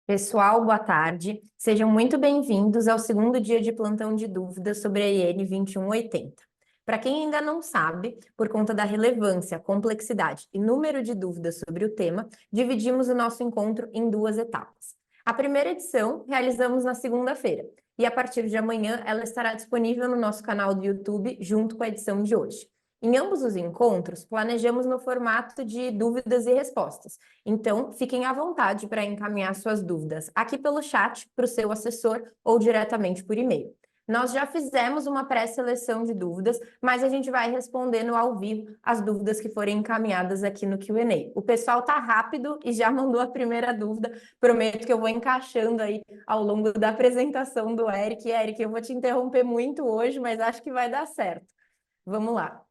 Pessoal, boa tarde. Sejam muito bem-vindos ao segundo dia de plantão de dúvidas sobre a IN 2180. Para quem ainda não sabe, por conta da relevância, complexidade e número de dúvidas sobre o tema, dividimos o nosso encontro em duas etapas. A primeira edição realizamos na segunda-feira e a partir de amanhã ela estará disponível no nosso canal do YouTube junto com a edição de hoje. Em ambos os encontros, planejamos no formato de dúvidas e respostas. Então, fiquem à vontade para encaminhar suas dúvidas aqui pelo chat para o seu assessor ou diretamente por e-mail. Nós já fizemos uma pré-seleção de dúvidas, mas a gente vai respondendo ao vivo as dúvidas que forem encaminhadas aqui no Q&A. O pessoal tá rápido e já mandou a primeira dúvida. Prometo que eu vou encaixando aí ao longo da apresentação do Eric. Eric, eu vou te interromper muito hoje, mas acho que vai dar certo. Vamos lá.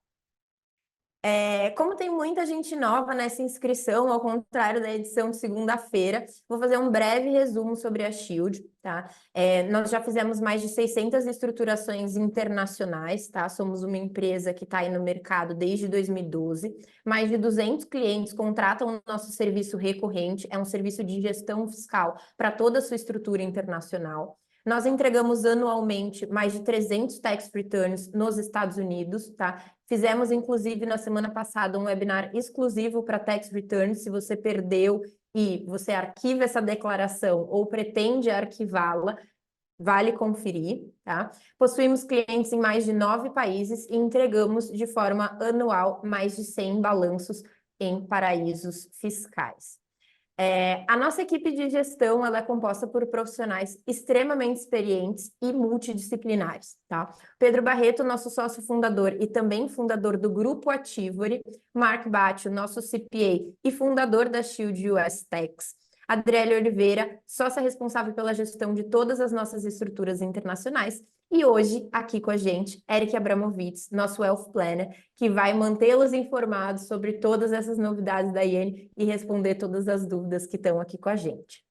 Como tem muita gente nova nessa inscrição, ao contrário da edição de segunda-feira, vou fazer um breve resumo sobre a Shield, tá? Nós já fizemos mais de 600 estruturações internacionais, tá? Somos uma empresa que está aí no mercado desde 2012. Mais de 200 clientes contratam o nosso serviço recorrente, é um serviço de gestão fiscal para toda a sua estrutura internacional. Nós entregamos anualmente mais de 300 tax returns nos Estados Unidos, tá? Fizemos, inclusive, na semana passada, um webinar exclusivo para tax returns. Se você perdeu e você arquiva essa declaração ou pretende arquivá-la, vale conferir, tá? Possuímos clientes em mais de 9 países e entregamos de forma anual mais de 100 balanços em paraísos fiscais. A nossa equipe de gestão ela é composta por profissionais extremamente experientes e multidisciplinares, tá? Pedro Barreto, nosso sócio fundador e também fundador do Grupo Ativori, Mark Batio, nosso CPA e fundador da Shield US Tax, Adriele Oliveira, sócia responsável pela gestão de todas as nossas estruturas internacionais, e hoje, aqui com a gente, Eric Abramovitz, nosso Wealth Planner, que vai mantê-los informados sobre todas essas novidades da IN e responder todas as dúvidas que estão aqui com a gente.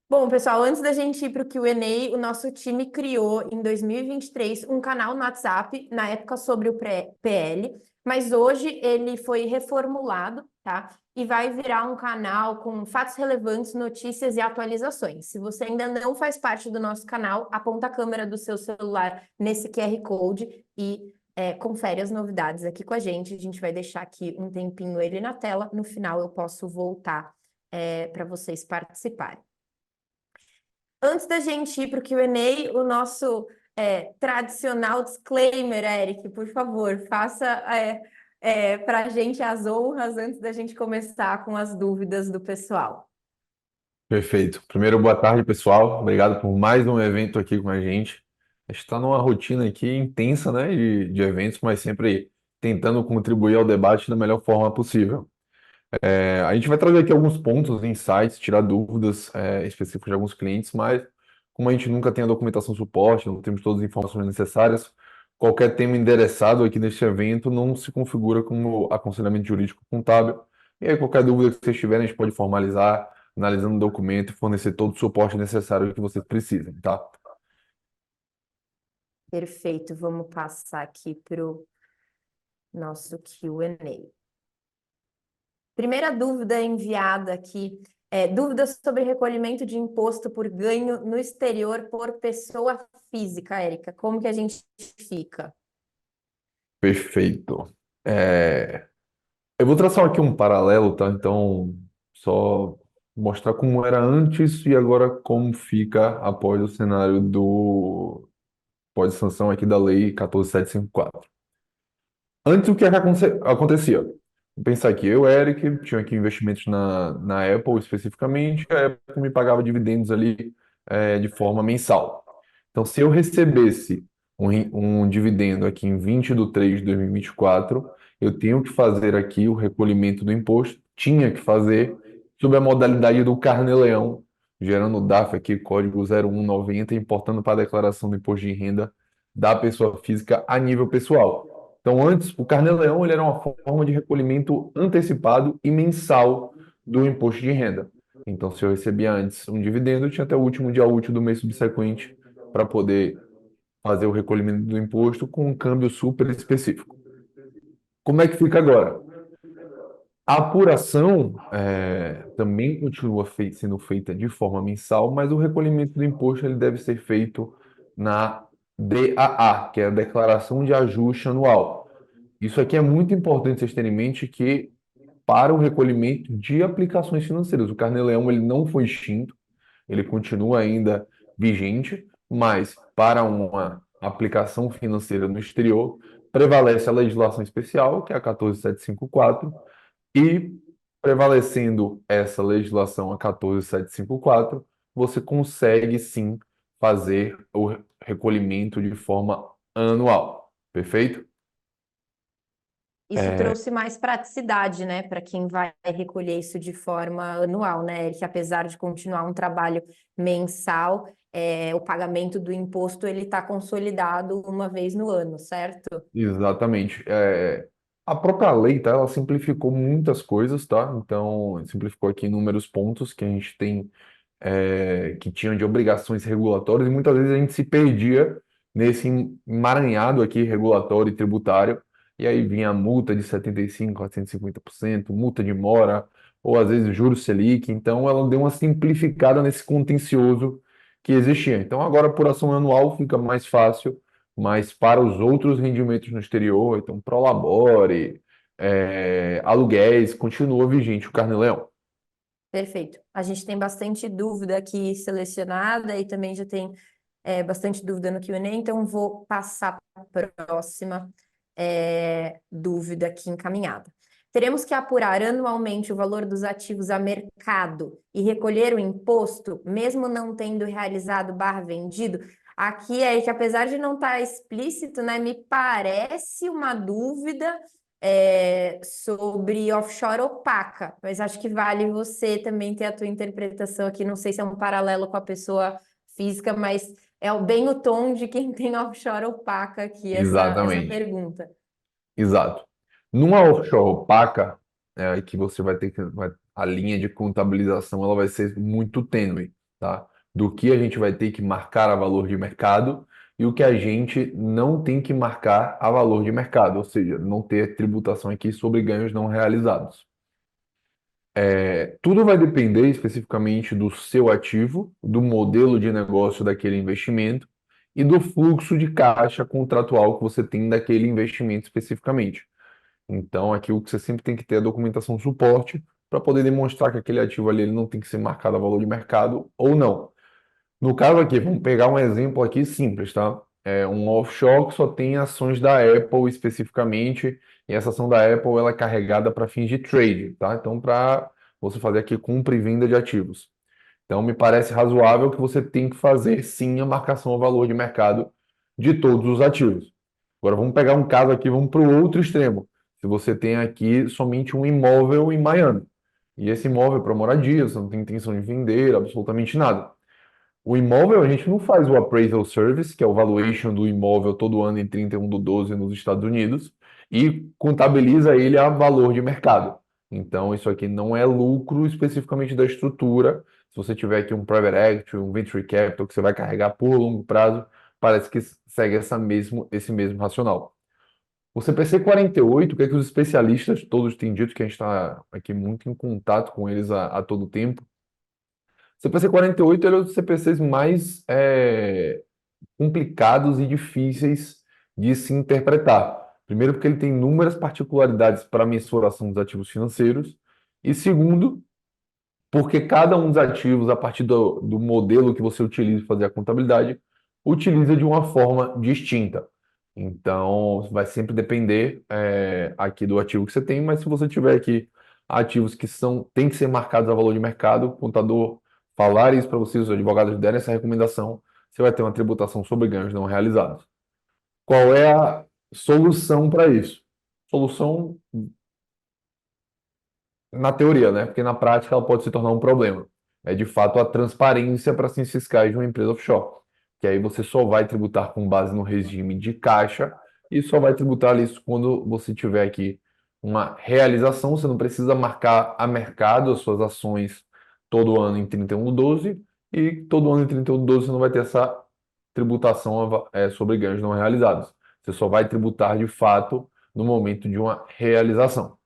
Bom, pessoal, antes da gente ir para o Q&A, o nosso time criou em 2023 um canal no WhatsApp, na época sobre o PL, mas hoje ele foi reformulado, tá? E vai virar um canal com fatos relevantes, notícias e atualizações. Se você ainda não faz parte do nosso canal, aponta a câmera do seu celular nesse QR Code e confere as novidades aqui com a gente. A gente vai deixar aqui um tempinho ele na tela. No final eu posso voltar para vocês participarem. Antes da gente ir para o Q&A, o nosso tradicional disclaimer, Eric, por favor, faça para a gente as honras antes da gente começar com as dúvidas do pessoal. Perfeito. Primeiro, boa tarde, pessoal. Obrigado por mais um evento aqui com a gente. A gente está numa rotina aqui intensa, né, de eventos, mas sempre tentando contribuir ao debate da melhor forma possível. A gente vai trazer aqui alguns pontos, insights, tirar dúvidas específicas de alguns clientes, mas como a gente nunca tem a documentação suporte, não temos todas as informações necessárias, qualquer tema endereçado aqui neste evento não se configura como aconselhamento jurídico contábil. E aí, qualquer dúvida que vocês tiverem, a gente pode formalizar, analisando o documento e fornecer todo o suporte necessário que vocês precisem, tá? Perfeito, vamos passar aqui para o nosso Q&A. Primeira dúvida enviada aqui dúvidas sobre recolhimento de imposto por ganho no exterior por pessoa física, Érica. Como que a gente fica? Perfeito. Eu vou traçar aqui um paralelo, tá? Então, só mostrar como era antes e agora como fica após o cenário do pós-sanção aqui da Lei 14.754. Antes, o que é que acontecia? Vou pensar aqui, eu, Eric, tinha aqui investimentos na Apple especificamente, a Apple me pagava dividendos ali de forma mensal. Então, se eu recebesse um dividendo aqui em 20 de 3 de 2024, eu tenho que fazer aqui o recolhimento do imposto, tinha que fazer sob a modalidade do Carnê-Leão, gerando o DAF aqui, código 0190, importando para a declaração do imposto de renda da pessoa física a nível pessoal. Então, antes, o Carnê-Leão ele era uma forma de recolhimento antecipado e mensal do imposto de renda. Então, se eu recebia antes um dividendo, eu tinha até o último dia útil do mês subsequente para poder fazer o recolhimento do imposto com um câmbio super específico. Como é que fica agora? A apuração também continua sendo feita de forma mensal, mas o recolhimento do imposto ele deve ser feito na DAA, que é a Declaração de Ajuste Anual. Isso aqui é muito importante vocês terem em mente que para o recolhimento de aplicações financeiras, o Carnê-Leão ele não foi extinto, ele continua ainda vigente, mas para uma aplicação financeira no exterior, prevalece a legislação especial, que é a 14754, e prevalecendo essa legislação, a 14754, você consegue sim fazer o recolhimento de forma anual. Perfeito? Isso trouxe mais praticidade, né, para quem vai recolher isso de forma anual, né? Que apesar de continuar um trabalho mensal, o pagamento do imposto ele está consolidado uma vez no ano, certo? Exatamente. A própria lei, tá? Ela simplificou muitas coisas, tá? Então, simplificou aqui inúmeros pontos que a gente tem, que tinham de obrigações regulatórias, e muitas vezes a gente se perdia nesse emaranhado aqui regulatório e tributário, e aí vinha a multa de 75% a 150%, multa de mora, ou às vezes juros Selic. Então, ela deu uma simplificada nesse contencioso que existia. Então, agora a apuração anual fica mais fácil, mas para os outros rendimentos no exterior, então Prolabore, aluguéis, continua vigente o Carnê-Leão. Perfeito. A gente tem bastante dúvida aqui selecionada e também já tem bastante dúvida no Q&A, então vou passar para a próxima dúvida aqui encaminhada. Teremos que apurar anualmente o valor dos ativos a mercado e recolher o imposto, mesmo não tendo realizado barra vendido? Aqui é que, apesar de não estar explícito, né, me parece uma dúvida sobre offshore opaca, mas acho que vale você também ter a tua interpretação aqui. Não sei se é um paralelo com a pessoa física, mas bem o tom de quem tem offshore opaca aqui, essa Exatamente. pergunta. Exato. Numa offshore opaca, que você vai ter que. A linha de contabilização ela vai ser muito tênue, tá? Do que a gente vai ter que marcar a valor de mercado e o que a gente não tem que marcar a valor de mercado, ou seja, não ter tributação aqui sobre ganhos não realizados. Tudo vai depender especificamente do seu ativo, do modelo de negócio daquele investimento e do fluxo de caixa contratual que você tem daquele investimento especificamente. Então, aqui o que você sempre tem que ter é a documentação suporte para poder demonstrar que aquele ativo ali ele não tem que ser marcado a valor de mercado ou não. No caso aqui, vamos pegar um exemplo aqui simples, tá? É um offshore que só tem ações da Apple especificamente, e essa ação da Apple ela é carregada para fins de trade, tá? Então, para você fazer aqui compra e venda de ativos. Então, me parece razoável que você tem que fazer sim a marcação ao valor de mercado de todos os ativos. Agora, vamos pegar um caso aqui, vamos para o outro extremo. Se você tem aqui somente um imóvel em Miami, e esse imóvel é para moradia, você não tem intenção de vender, absolutamente nada. O imóvel, a gente não faz o appraisal service, que é o valuation do imóvel todo ano em 31/12 nos Estados Unidos, e contabiliza ele a valor de mercado. Então, isso aqui não é lucro especificamente da estrutura. Se você tiver aqui um private equity, um venture capital que você vai carregar por longo prazo, parece que segue esse mesmo racional. O CPC 48, o que é que os especialistas todos têm dito, que a gente está aqui muito em contato com eles a todo tempo. O CPC 48 ele é um dos CPCs mais complicados e difíceis de se interpretar. Primeiro, porque ele tem inúmeras particularidades para a mensuração dos ativos financeiros. E segundo, porque cada um dos ativos, a partir do modelo que você utiliza para fazer a contabilidade, utiliza de uma forma distinta. Então, vai sempre depender aqui do ativo que você tem, mas se você tiver aqui ativos que têm que ser marcados a valor de mercado, o contador falar isso para vocês, os advogados derem essa recomendação, você vai ter uma tributação sobre ganhos não realizados. Qual é a solução para isso? Solução na teoria, né? Porque na prática ela pode se tornar um problema. É de fato a transparência para fins fiscais de uma empresa offshore. Que aí você só vai tributar com base no regime de caixa e só vai tributar isso quando você tiver aqui uma realização. Você não precisa marcar a mercado as suas ações todo ano em 31/12 e todo ano em 31/12 você não vai ter essa tributação sobre ganhos não realizados. Você só vai tributar de fato no momento de uma realização.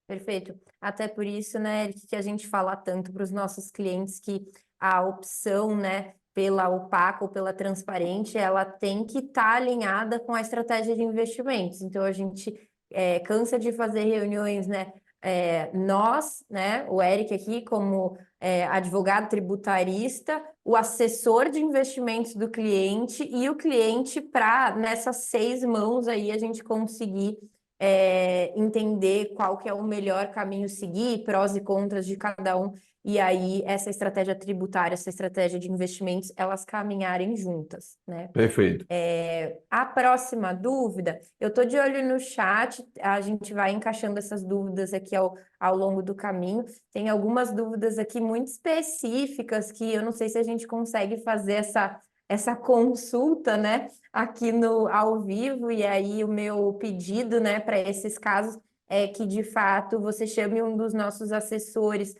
Perfeito. Até por isso, né, Eric, que a gente fala tanto para os nossos clientes que a opção, né, pela opaca ou pela transparente, ela tem que estar alinhada com a estratégia de investimentos. Então, a gente cansa de fazer reuniões, né, nós, né, o Eric aqui como advogado tributarista, o assessor de investimentos do cliente e o cliente para, nessas 6 mãos aí, a gente conseguir entender qual que é o melhor caminho seguir, prós e contras de cada um, e aí essa estratégia tributária, essa estratégia de investimentos, elas caminharem juntas, né? Perfeito. A próxima dúvida, eu estou de olho no chat, a gente vai encaixando essas dúvidas aqui ao longo do caminho. Tem algumas dúvidas aqui muito específicas que eu não sei se a gente consegue fazer essa consulta, né, aqui no ao vivo, e aí o meu pedido, né, para esses casos é que de fato você chame um dos nossos assessores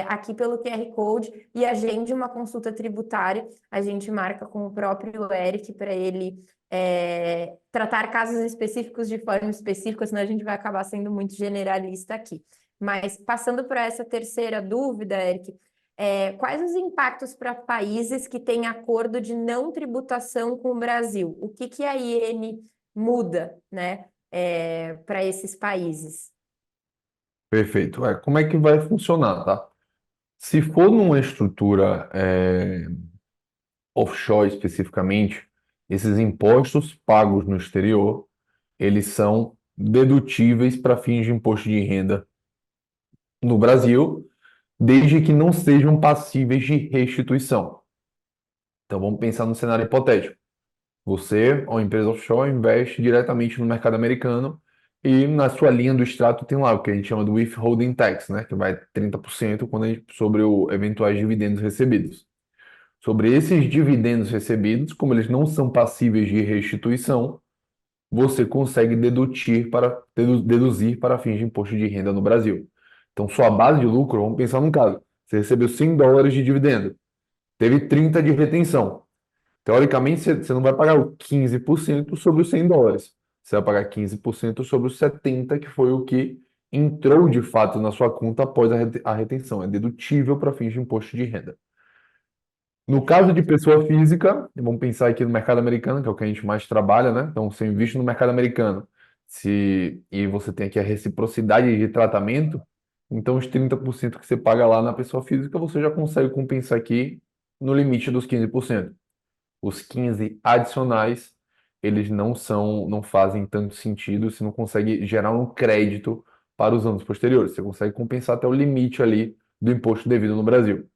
aqui pelo QR Code e agende uma consulta tributária. A gente marca com o próprio Eric para ele tratar casos específicos de forma específica, senão a gente vai acabar sendo muito generalista aqui. Mas passando para essa terceira dúvida, Eric, quais os impactos para países que têm acordo de não tributação com o Brasil? O que que a IN muda, né, para esses países? Perfeito. Como é que vai funcionar, tá? Se for numa estrutura offshore especificamente, esses impostos pagos no exterior, eles são dedutíveis para fins de imposto de renda no Brasil, desde que não sejam passíveis de restituição. Então vamos pensar no cenário hipotético. Você, uma empresa offshore, investe diretamente no mercado americano e na sua linha do extrato tem lá o que a gente chama do withholding tax, né, que vai 30% sobre os eventuais dividendos recebidos. Sobre esses dividendos recebidos, como eles não são passíveis de restituição, você consegue deduzir para fins de imposto de renda no Brasil. Então, sua base de lucro, vamos pensar num caso, você recebeu US$ 100 de dividendo, teve 30 de retenção. Teoricamente, você não vai pagar o 15% sobre os US$ 100. Você vai pagar 15% sobre os 70, que foi o que entrou de fato na sua conta após a retenção. É dedutível para fins de imposto de renda. No caso de Perfeito. pessoa física, vamos pensar aqui no mercado americano, que é o que a gente mais trabalha, né? Então, você investe no mercado americano, e você tem aqui a reciprocidade de tratamento, então os 30% que você paga lá na pessoa física, você já consegue compensar aqui no limite dos 15%. Os 15 adicionais, eles não fazem tanto sentido, você não consegue gerar um crédito para os anos posteriores. Você consegue compensar até o limite ali do imposto devido no Brasil.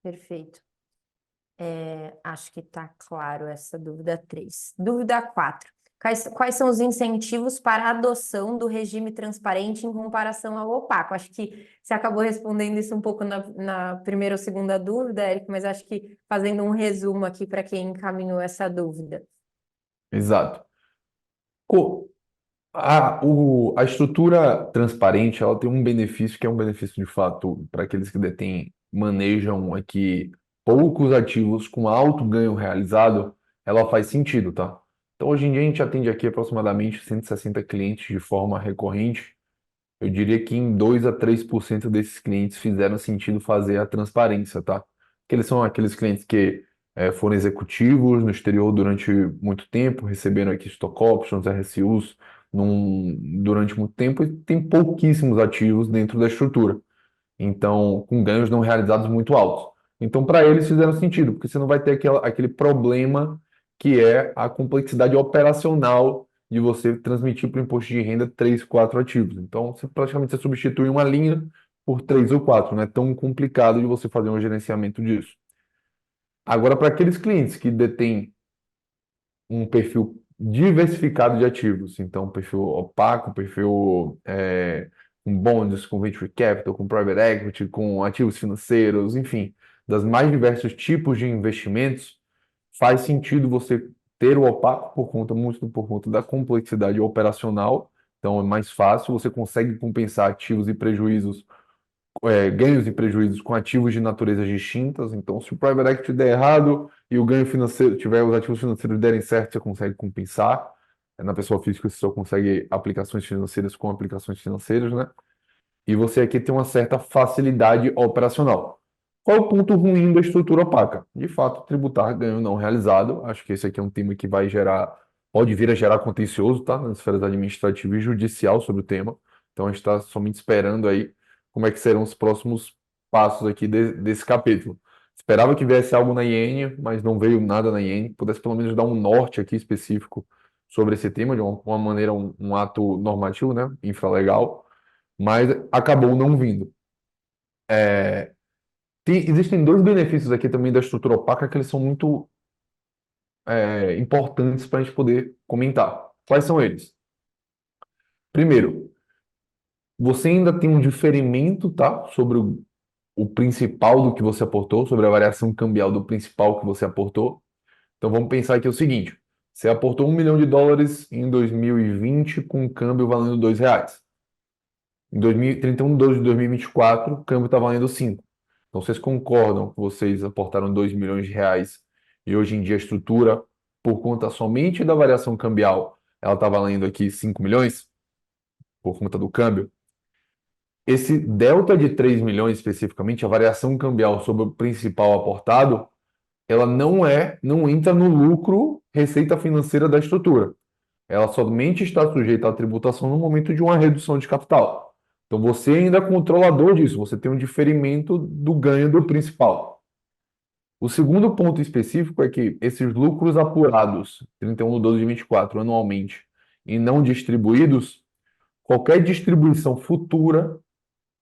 Perfeito. Acho que está claro essa dúvida 3. Dúvida 4. Quais são os incentivos para a adoção do regime transparente em comparação ao opaco? Acho que você acabou respondendo isso um pouco na primeira ou segunda dúvida, Eric, mas acho que fazendo um resumo aqui para quem encaminhou essa dúvida. Exato. Co- a estrutura transparente, ela tem um benefício que é um benefício de fato para aqueles que detêm, manejam aqui poucos ativos com alto ganho realizado, ela faz sentido, tá? Então, hoje em dia, a gente atende aqui aproximadamente 160 clientes de forma recorrente. Eu diria que em 2 a 3% desses clientes fizeram sentido fazer a transparência, tá? Que eles são aqueles clientes que foram executivos no exterior durante muito tempo, receberam aqui stock options, RSUs durante muito tempo e tem pouquíssimos ativos dentro da estrutura. Então, com ganhos não realizados muito altos. Então, para eles fizeram sentido, porque você não vai ter aquele problema que é a complexidade operacional de você transmitir para o imposto de renda 3, 4 ativos. Então, praticamente você substitui uma linha por 3 ou 4. Não é tão complicado de você fazer um gerenciamento disso. Agora, para aqueles clientes que detêm um perfil diversificado de ativos, então um perfil opaco, um perfil com bonds, com venture capital, com private equity, com ativos financeiros, enfim, das mais diversos tipos de investimentos, faz sentido você ter o opaco muito por conta da complexidade operacional. Então é mais fácil, você consegue compensar ativos e prejuízos, ganhos e prejuízos com ativos de naturezas distintas. Então, se o private equity der errado e o ganho financeiro tiver, os ativos financeiros derem certo, você consegue compensar. Na pessoa física você só consegue aplicações financeiras com aplicações financeiras, né? E você aqui tem uma certa facilidade operacional. Qual é o ponto ruim da estrutura opaca? De fato, tributar ganho não realizado. Acho que esse aqui é um tema que vai gerar, pode vir a gerar contencioso, tá? Nas esferas administrativa e judicial sobre o tema. Então a gente está somente esperando aí como é que serão os próximos passos aqui desse capítulo. Esperava que viesse algo na IN, mas não veio nada na IN. Pudesse pelo menos dar um norte aqui específico sobre esse tema, de uma maneira, um ato normativo, né? Infralegal, mas acabou não vindo. Existem dois benefícios aqui também da estrutura opaca que eles são muito importantes para a gente poder comentar. Quais são eles? Primeiro, você ainda tem um diferimento, tá, sobre o principal do que você aportou, sobre a variação cambial do principal que você aportou. Então vamos pensar aqui o seguinte: você aportou US$ 1 milhão em 2020 com um câmbio valendo R$ 2. Em 31 de 12 de 2024, o câmbio está valendo 5. Então, vocês concordam que vocês aportaram R$ 2 milhões e hoje em dia a estrutura, por conta somente da variação cambial, ela está valendo aqui 5 milhões, por conta do câmbio? Esse delta de 3 milhões especificamente, a variação cambial sobre o principal aportado, ela não entra no lucro receita financeira da estrutura. Ela somente está sujeita à tributação no momento de uma redução de capital. Então você ainda é controlador disso, você tem um diferimento do ganho do principal. O segundo ponto específico é que esses lucros apurados, 31 de 12 de 24 anualmente, e não distribuídos, qualquer distribuição futura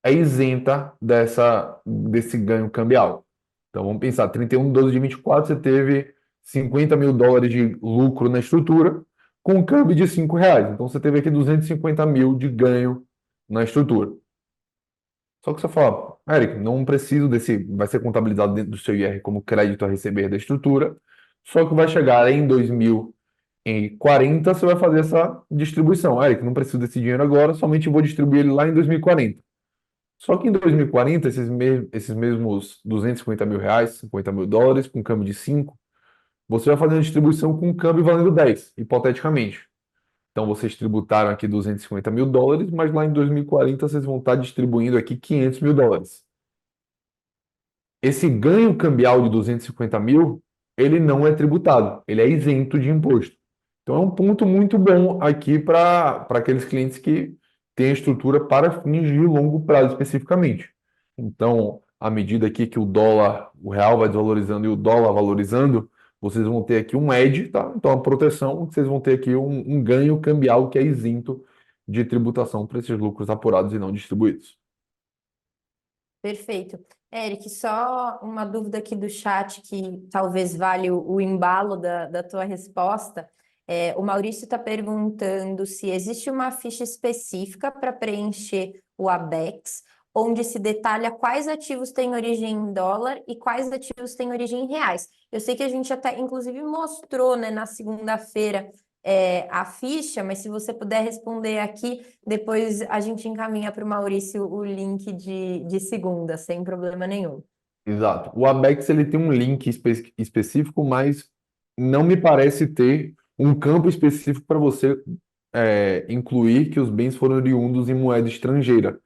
é isenta desse ganho cambial. Então vamos pensar, 31 de 12 de 24 você teve US$ 50 mil de lucro na estrutura, com um câmbio de R$ 5. Então você teve aqui 250 mil de ganho na estrutura. Só que você fala, Eric, não preciso desse, vai ser contabilizado dentro do seu IR como crédito a receber da estrutura, só que vai chegar em 2040, você vai fazer essa distribuição. Eric, não preciso desse dinheiro agora, somente vou distribuir ele lá em 2040. Só que em 2040, esses mesmos R$ 250 mil, US$ 50 mil, com câmbio de 5, você vai fazer a distribuição com um câmbio valendo 10, hipoteticamente. Então vocês tributaram aqui US$ 250 mil, mas lá em 2040 vocês vão estar distribuindo aqui US$ 500 mil. Esse ganho cambial de 250 mil, ele não é tributado, ele é isento de imposto. Então é um ponto muito bom aqui para aqueles clientes que têm estrutura para fins de longo prazo especificamente. Então, à medida aqui que o dólar, o real vai desvalorizando e o dólar valorizando, vocês vão ter aqui um hedge, tá? Então, a proteção, vocês vão ter aqui um ganho cambial que é isento de tributação para esses lucros apurados e não distribuídos. Perfeito. Eric, só uma dúvida aqui do chat que talvez valha o embalo da tua resposta. O Maurício está perguntando se existe uma ficha específica para preencher o ABEX, onde se detalha quais ativos têm origem em dólar e quais ativos têm origem em reais. Eu sei que a gente até, inclusive, mostrou, né, na segunda-feira, a ficha, mas se você puder responder aqui, depois a gente encaminha para o Maurício o link de segunda, sem problema nenhum. Exato. O Abex ele tem um link específico, mas não me parece ter um campo específico para você incluir que os bens foram oriundos em moeda estrangeira.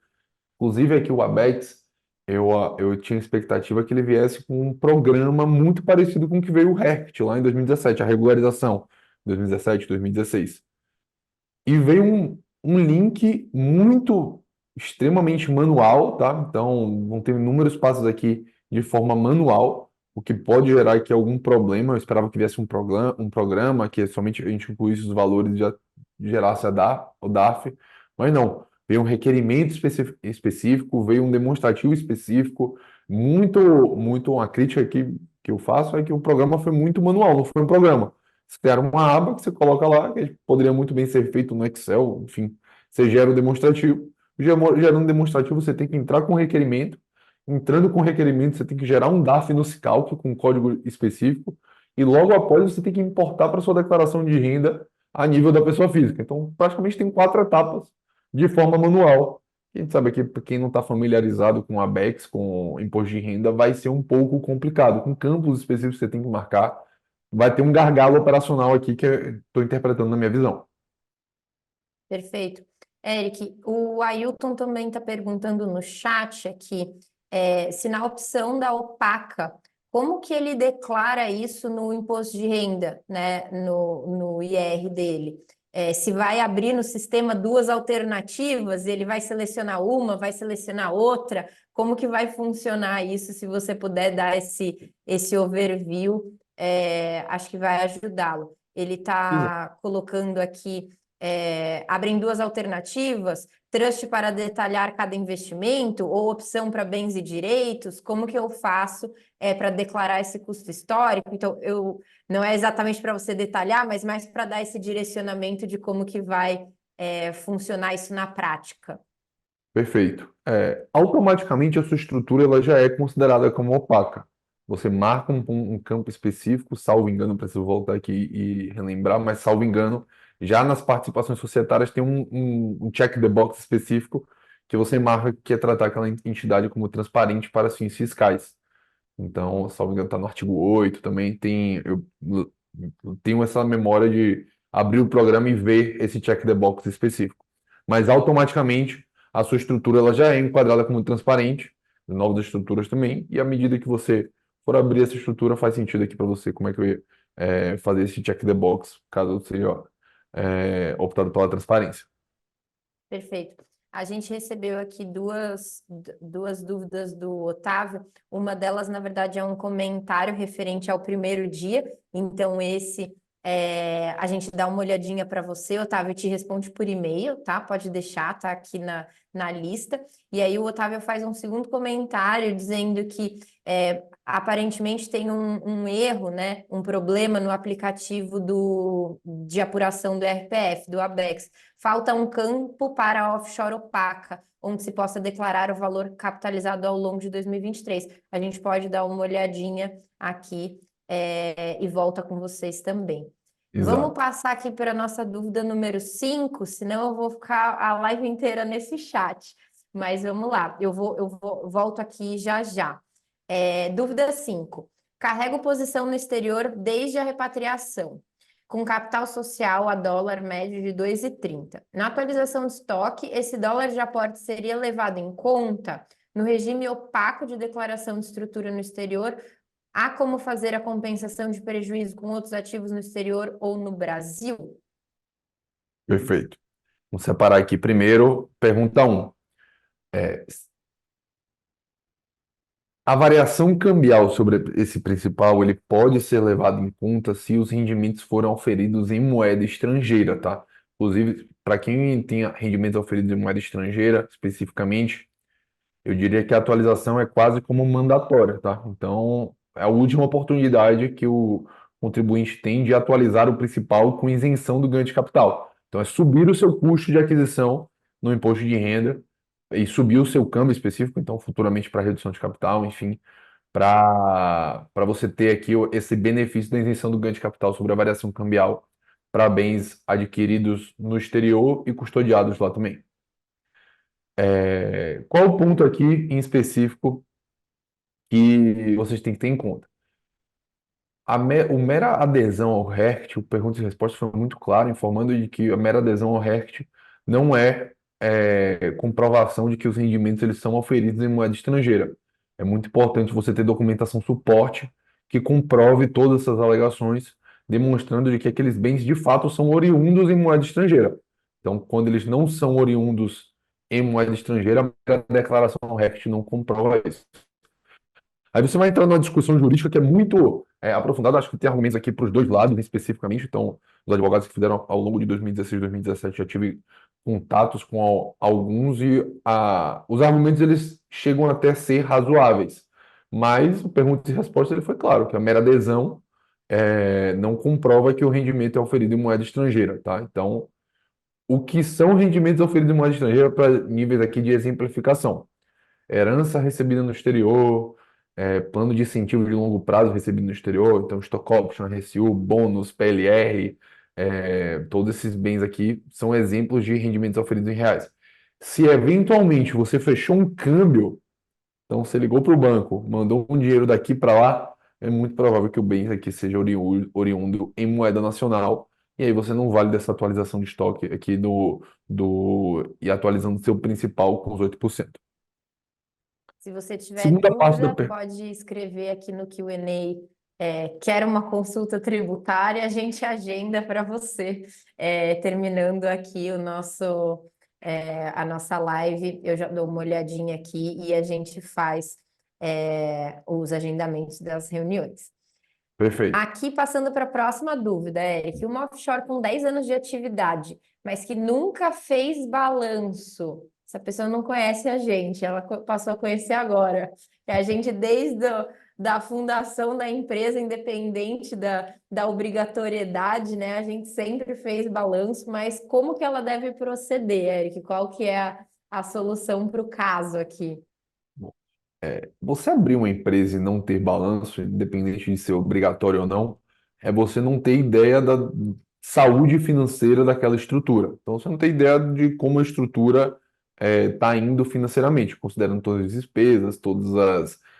Inclusive aqui o Abex, eu tinha expectativa que ele viesse com um programa muito parecido com o que veio o RECT lá em 2017, a regularização, 2017, 2016. E veio um link muito extremamente manual, tá? Então, vão ter inúmeros passos aqui de forma manual, o que pode gerar aqui algum problema. Eu esperava que viesse um programa que somente a gente incluísse os valores e já gerasse o DAF, mas não. Veio um requerimento específico, veio um demonstrativo específico. Muito, muito uma crítica que eu faço é que o programa foi muito manual, não foi um programa. Eles criaram uma aba que você coloca lá, que poderia muito bem ser feito no Excel, enfim. Você gera o demonstrativo. Gerando demonstrativo, você tem que entrar com requerimento. Entrando com requerimento, você tem que gerar um DAF no Scalc com um código específico. E logo após, você tem que importar para sua declaração de renda a nível da pessoa física. Então, praticamente tem 4 etapas de forma manual. A gente sabe que para quem não está familiarizado com a BEX, com imposto de renda, vai ser um pouco complicado. Com campos específicos que você tem que marcar, vai ter um gargalo operacional aqui que eu estou interpretando na minha visão. Perfeito. Eric, o Ailton também está perguntando no chat aqui, se na opção da Opaca, como que ele declara isso no imposto de renda, né, no IR dele? Se vai abrir no sistema duas alternativas, ele vai selecionar uma, vai selecionar outra, como que vai funcionar isso? Se você puder dar esse overview, acho que vai ajudá-lo. Ele Exato. está colocando aqui abrem duas alternativas, trust para detalhar cada investimento ou opção para bens e direitos, como que eu faço para declarar esse custo histórico? Então, não é exatamente para você detalhar, mas mais para dar esse direcionamento de como que vai funcionar isso na prática. Perfeito. Automaticamente a sua estrutura ela já é considerada como opaca. Você marca um campo específico, salvo engano, preciso voltar aqui e relembrar, mas salvo engano, já nas participações societárias tem um check the box específico que você marca que é tratar aquela entidade como transparente para fins fiscais. Então, salvo engano, está no artigo 8 também tem. Eu tenho essa memória de abrir o programa e ver esse check the box específico. Mas automaticamente a sua estrutura ela já é enquadrada como transparente, novas estruturas também, e à medida que você for abrir essa estrutura, faz sentido aqui para você como é que eu ia fazer esse check the box, caso seja optado pela transparência. Perfeito. A gente recebeu aqui duas dúvidas do Otávio. Uma delas, na verdade, é um comentário referente ao primeiro dia. Então, a gente dá uma olhadinha para você, Otávio, te responde por e-mail, tá? Pode deixar, tá aqui na lista. E aí o Otávio faz um segundo comentário dizendo que aparentemente tem um erro, né? Um problema no aplicativo de apuração do RPF, do ABEX. Falta um campo para a offshore opaca, onde se possa declarar o valor capitalizado ao longo de 2023. A gente pode dar uma olhadinha aqui e volta com vocês também. Vamos Exato. passar aqui para a nossa dúvida número 5, senão eu vou ficar a live inteira nesse chat. Mas vamos lá, volto aqui já já. Dúvida 5. Carrego posição no exterior desde a repatriação com capital social a dólar médio de 2,30. Na atualização de estoque, esse dólar de aporte seria levado em conta no regime opaco de declaração de estrutura no exterior. Há como fazer a compensação de prejuízo com outros ativos no exterior ou no Brasil? Perfeito. Vamos separar aqui primeiro, pergunta 1. A variação cambial sobre esse principal, ele pode ser levado em conta se os rendimentos foram oferidos em moeda estrangeira, tá? Inclusive, para quem tem rendimentos oferidos em moeda estrangeira, especificamente, eu diria que a atualização é quase como mandatória, tá? Então, é a última oportunidade que o contribuinte tem de atualizar o principal com isenção do ganho de capital. Então, é subir o seu custo de aquisição no imposto de renda e subir o seu câmbio específico, então, futuramente para redução de capital, enfim, para você ter aqui esse benefício da isenção do ganho de capital sobre a variação cambial para bens adquiridos no exterior e custodiados lá também. Qual o ponto aqui em específico que vocês têm que ter em conta? O mera adesão ao RECT, o pergunta e resposta foi muito claro, informando de que a mera adesão ao RECT não é comprovação de que os rendimentos eles são oferidos em moeda estrangeira. É muito importante você ter documentação suporte que comprove todas essas alegações, demonstrando de que aqueles bens de fato são oriundos em moeda estrangeira. Então, quando eles não são oriundos em moeda estrangeira, a mera declaração RECT não comprova isso. Aí você vai entrar numa discussão jurídica que é muito aprofundada, acho que tem argumentos aqui para os dois lados, especificamente. Então, os advogados que fizeram ao longo de 2016 e 2017 já tive contatos com alguns e os argumentos eles chegam até a ser razoáveis. Mas o pergunta e resposta ele foi claro, que a mera adesão não comprova que o rendimento é oferido em moeda estrangeira, tá? Então, o que são rendimentos oferidos em moeda estrangeira para níveis aqui de exemplificação? Herança recebida no exterior, plano de incentivo de longo prazo recebido no exterior, então stock option, RSU, bônus, PLR, todos esses bens aqui são exemplos de rendimentos oferidos em reais. Se eventualmente você fechou um câmbio, então você ligou para o banco, mandou um dinheiro daqui para lá, é muito provável que o bem aqui seja oriundo em moeda nacional e aí você não valida essa atualização de estoque aqui e atualizando seu principal com os 8%. Se você tiver Segunda parte da dúvida, pode escrever aqui no Q&A. Quer uma consulta tributária? A gente agenda para você. Terminando aqui a nossa live, eu já dou uma olhadinha aqui e a gente faz os agendamentos das reuniões. Perfeito. Aqui, passando para a próxima dúvida, Eric, uma offshore com 10 anos de atividade, mas que nunca fez balanço. Essa pessoa não conhece a gente, ela passou a conhecer agora. E a gente, da fundação da empresa, independente da obrigatoriedade, né? A gente sempre fez balanço, mas como que ela deve proceder, Eric? Qual que é a solução para o caso aqui? Você abrir uma empresa e não ter balanço, independente de ser obrigatório ou não, é você não ter ideia da saúde financeira daquela estrutura. Então, você não tem ideia de como a estrutura está indo financeiramente, considerando todas as despesas,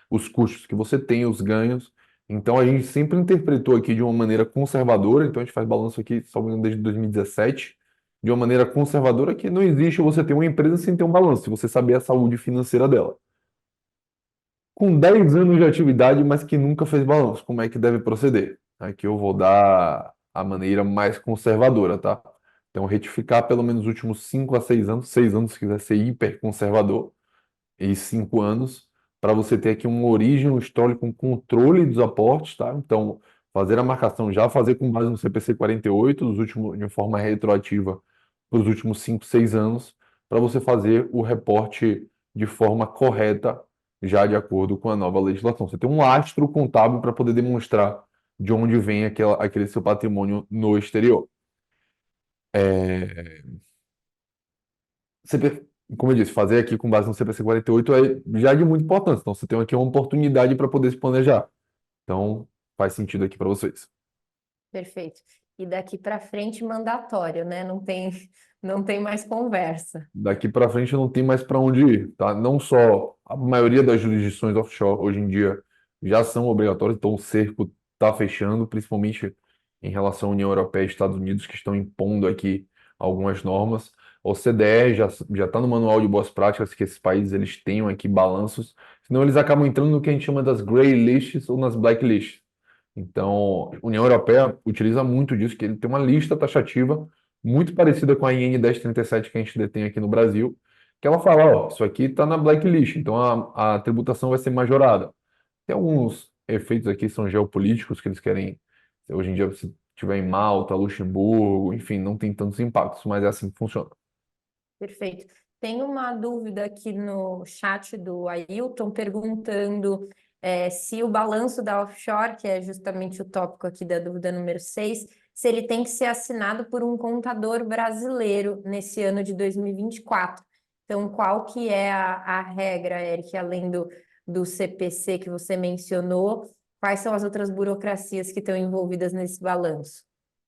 os custos que você tem, os ganhos. Então, a gente sempre interpretou aqui de uma maneira conservadora, então a gente faz balanço aqui, só me engano, desde 2017, de uma maneira conservadora que não existe você ter uma empresa sem ter um balanço, se você saber a saúde financeira dela com 10 anos de atividade, mas que nunca fez balanço. Como é que deve proceder? Aqui eu vou dar a maneira mais conservadora, tá? Então, retificar pelo menos os últimos 5 a 6 anos se quiser ser hiper conservador, e 5 anos, para você ter aqui uma origem, um histórico, um controle dos aportes, tá? Então, fazer a marcação já, fazer com base no CPC 48, dos últimos, de forma retroativa, para os últimos 5, 6 anos, para você fazer o reporte de forma correta, já de acordo com a nova legislação. Você tem um lastro contábil para poder demonstrar de onde vem aquele seu patrimônio no exterior. É, CP como eu disse, fazer aqui com base no CPC 48 é já de muita importância. Então, você tem aqui uma oportunidade para poder se planejar. Então, faz sentido aqui para vocês. Perfeito. E daqui para frente, mandatório, né? Não tem mais conversa. Daqui para frente não tem mais para onde ir, tá? Não só a maioria das jurisdições offshore hoje em dia já são obrigatórias, então o cerco está fechando, principalmente em relação à União Europeia e Estados Unidos, que estão impondo aqui algumas normas. A OCDE já está no manual de boas práticas que esses países eles tenham aqui balanços, senão eles acabam entrando no que a gente chama das grey lists ou nas black lists. Então, a União Europeia utiliza muito disso, que ele tem uma lista taxativa muito parecida com a IN 1037 que a gente detém aqui no Brasil, que ela fala, ó, isso aqui está na blacklist, então a tributação vai ser majorada. Tem alguns efeitos aqui que são geopolíticos que eles querem, hoje em dia, se tiver em Malta, Luxemburgo, enfim, não tem tantos impactos, mas é assim que funciona. Perfeito. Tem uma dúvida aqui no chat do Ailton perguntando se o balanço da offshore, que é justamente o tópico aqui da dúvida número 6, se ele tem que ser assinado por um contador brasileiro nesse ano de 2024. Então, qual que é a regra, Eric, além do CPC que você mencionou? Quais são as outras burocracias que estão envolvidas nesse balanço?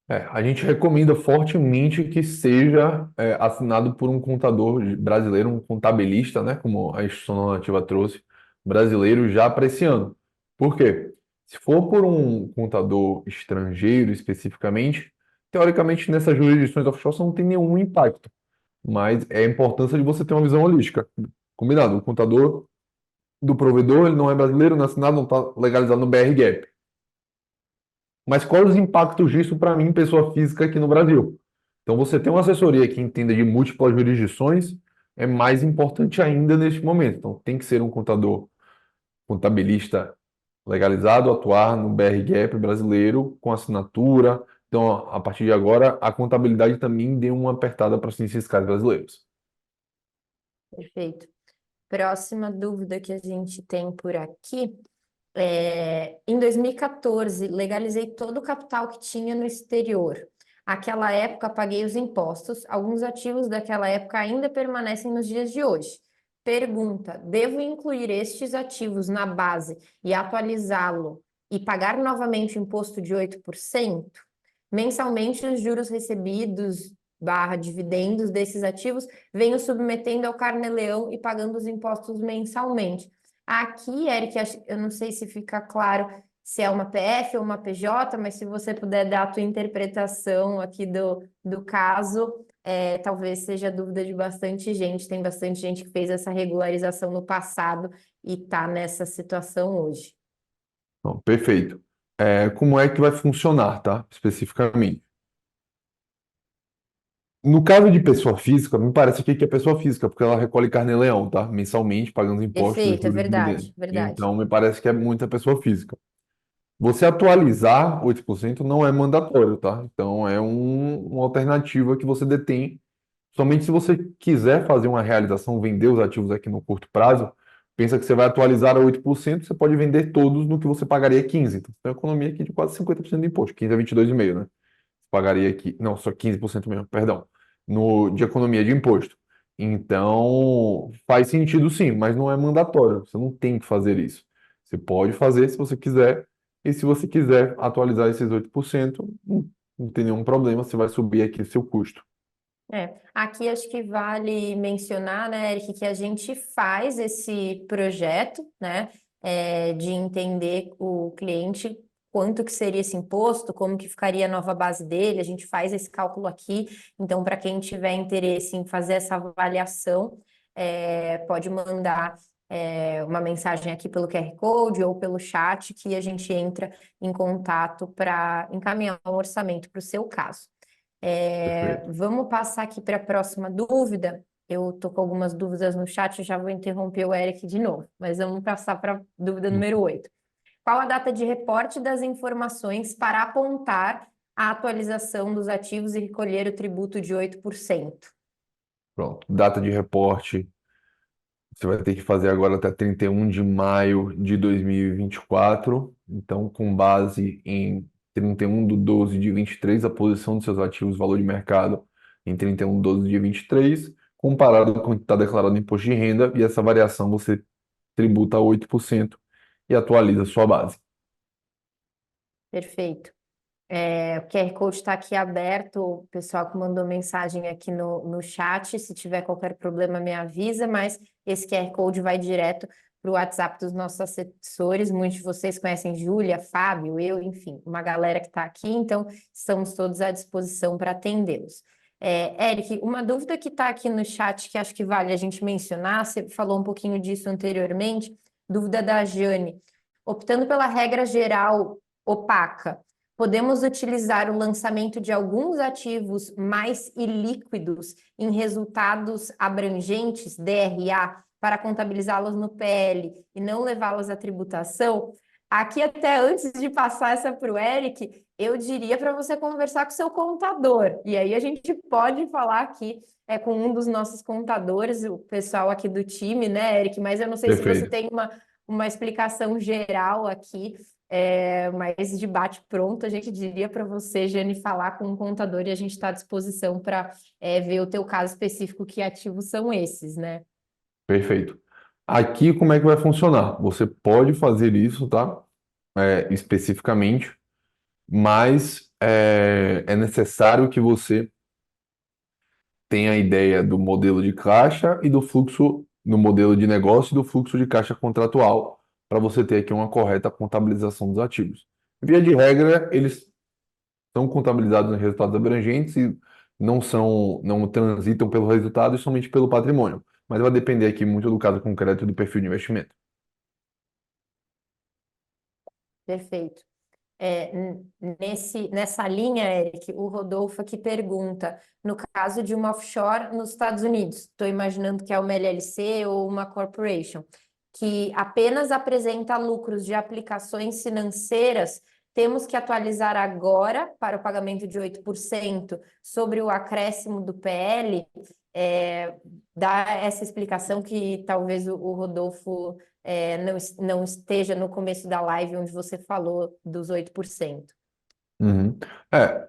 A gente recomenda fortemente que seja assinado por um contador brasileiro, um contabilista, né, como a instituição normativa trouxe, brasileiro já para esse ano. Por quê? Se for por um contador estrangeiro especificamente, teoricamente nessas jurisdições offshore não tem nenhum impacto, mas é a importância de você ter uma visão holística. Combinado? O contador do provedor, ele não é brasileiro, não é assinado, não está legalizado no BR-GAAP. Mas quais os impactos disso para mim, pessoa física, aqui no Brasil? Então, você ter uma assessoria que entenda de múltiplas jurisdições é mais importante ainda neste momento. Então, tem que ser um contabilista legalizado, atuar no BR-GAAP brasileiro, com assinatura. Então, a partir de agora, a contabilidade também deu uma apertada para os fins fiscais brasileiros. Perfeito. Próxima dúvida que a gente tem por aqui. Em 2014, legalizei todo o capital que tinha no exterior. Aquela época, paguei os impostos. Alguns ativos daquela época ainda permanecem nos dias de hoje. Pergunta: devo incluir estes ativos na base e atualizá-lo e pagar novamente o imposto de 8%? Mensalmente, os juros recebidos barra dividendos desses ativos venho submetendo ao Carnê-Leão e pagando os impostos mensalmente. Aqui, Eric, eu não sei se fica claro, se é uma PF ou uma PJ, mas se você puder dar a tua interpretação aqui do caso, talvez seja dúvida de bastante gente. Tem bastante gente que fez essa regularização no passado e está nessa situação hoje. Então, perfeito. Como é que vai funcionar, tá? Especificamente. No caso de pessoa física, me parece aqui que é pessoa física, porque ela recolhe carnê-leão, tá? Mensalmente, pagando os impostos, Perfeito, é juros e dividendos. verdade, verdade. Então, me parece que é muita pessoa física. Você atualizar 8% não é mandatório, tá? Então, é uma alternativa que você detém. Somente se você quiser fazer uma realização, vender os ativos aqui no curto prazo, pensa que você vai atualizar a 8%, você pode vender todos no que você pagaria 15%. Então, você tem uma economia aqui de quase 50% de imposto, 15 a 22,5%, né? Pagaria aqui, não, só 15% mesmo, perdão, de economia de imposto. Então, faz sentido sim, mas não é mandatório. Você não tem que fazer isso. Você pode fazer se você quiser, e se você quiser atualizar esses 8%, não tem nenhum problema, você vai subir aqui seu custo. Aqui acho que vale mencionar, né, Eric, que a gente faz esse projeto, né, de entender o cliente quanto que seria esse imposto, como que ficaria a nova base dele, a gente faz esse cálculo aqui. Então, para quem tiver interesse em fazer essa avaliação, pode mandar uma mensagem aqui pelo QR Code ou pelo chat que a gente entra em contato para encaminhar um orçamento para o seu caso. Perfeito. Vamos passar aqui para a próxima dúvida. Eu estou com algumas dúvidas no chat, eu já vou interromper o Eric de novo, mas vamos passar para a dúvida número 8. Qual a data de reporte das informações para apontar a atualização dos ativos e recolher o tributo de 8%? Pronto. Data de reporte, você vai ter que fazer agora até 31 de maio de 2024. Então, com base em 31/12/23, a posição dos seus ativos, valor de mercado em 31/12/23, comparado com o que está declarado no imposto de renda, e essa variação você tributa 8% e atualiza a sua base. Perfeito. O QR Code está aqui aberto, o pessoal que mandou mensagem aqui no chat, se tiver qualquer problema me avisa, mas esse QR Code vai direto para o WhatsApp dos nossos assessores. Muitos de vocês conhecem Júlia, Fábio, eu, enfim, uma galera que está aqui, então estamos todos à disposição para atendê-los. Eric, uma dúvida que está aqui no chat que acho que vale a gente mencionar, você falou um pouquinho disso anteriormente, dúvida da Jane. Optando pela regra geral opaca, podemos utilizar o lançamento de alguns ativos mais ilíquidos em resultados abrangentes, DRA, para contabilizá-los no PL e não levá-los à tributação? Aqui, até antes de passar essa para o Eric, eu diria para você conversar com o seu contador. E aí a gente pode falar aqui com um dos nossos contadores, o pessoal aqui do time, né, Eric? Mas eu não sei se você Perfeito. tem uma explicação geral aqui, mas de bate-pronto, a gente diria para você, Jane, falar com o contador e a gente está à disposição para ver o teu caso específico, que ativos são esses, né? Perfeito. Aqui, como é que vai funcionar? Você pode fazer isso, tá? Especificamente, mas é necessário que você tenha a ideia do modelo de caixa e do fluxo, no modelo de negócio e do fluxo de caixa contratual, para você ter aqui uma correta contabilização dos ativos. Via de regra, eles são contabilizados em resultados abrangentes e não transitam pelo resultado e somente pelo patrimônio. Mas vai depender aqui muito do caso concreto e do perfil de investimento. Perfeito. Nessa linha, Eric, o Rodolfo aqui pergunta, no caso de uma offshore nos Estados Unidos, estou imaginando que é uma LLC ou uma corporation, que apenas apresenta lucros de aplicações financeiras, temos que atualizar agora para o pagamento de 8% sobre o acréscimo do PL, dá essa explicação que talvez o Rodolfo não esteja no começo da live onde você falou dos 8%. Uhum. É,